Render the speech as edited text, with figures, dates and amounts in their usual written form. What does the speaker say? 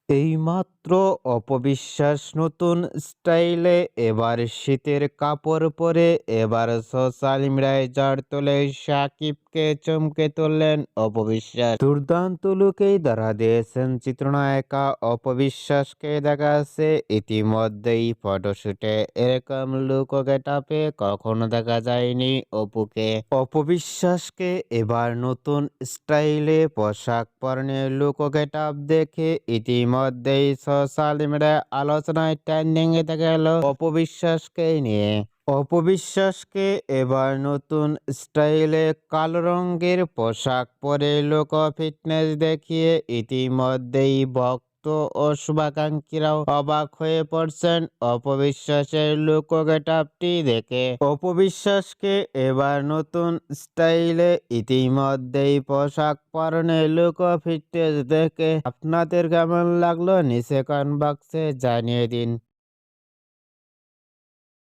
এইমাত্র অপবিশ্বাস নতুন স্টাইলে এবার শীতের কাপড় পরে এবার সোশ্যাল মিডিয়ায় ঝড় তোলে সাকিবকে চমকে তুললেন অপবিশ্বাস। দুর্দান্ত লুকেই ধরা দিয়েছেন চিত্রনায়িকা অপবিশ্বাসকে। দেখা যাচ্ছে ইতিমধ্যেই ফটোশুটে এরকম লুক ও গেটআপে কখনো দেখা যায়নি অপুকে। অপবিশ্বাসকে এবার নতুন স্টাইলে পোশাক পরনে লুক ও গেটআপ দেখে ইতিমধ্যেই সোশ্যাল মিডিয়ায় আলোচনায় ট্রেন্ডিং এ দেখা গেল অপবিশ্বাসকে নিয়ে। অপবিশ্বাসকে এবার নতুন স্টাইলে কালো রঙের পোশাক পরে লুক ও ফিটনেস দেখিয়ে ইতিমধ্যেই ভক্ত ও শুভাকাঙ্ক্ষীরাও অবাক হয়ে পড়ছেন অপবিশ্বাসের লুক ও গেটআপটি দেখে। অপবিশ্বাসকে এবার নতুন স্টাইলে ইতিমধ্যেই পোশাক পরনে লুক ও ফিটনেস দেখে আপনাদের কেমন লাগলো নিচে কমেন্ট বক্সে জানিয়ে দিন।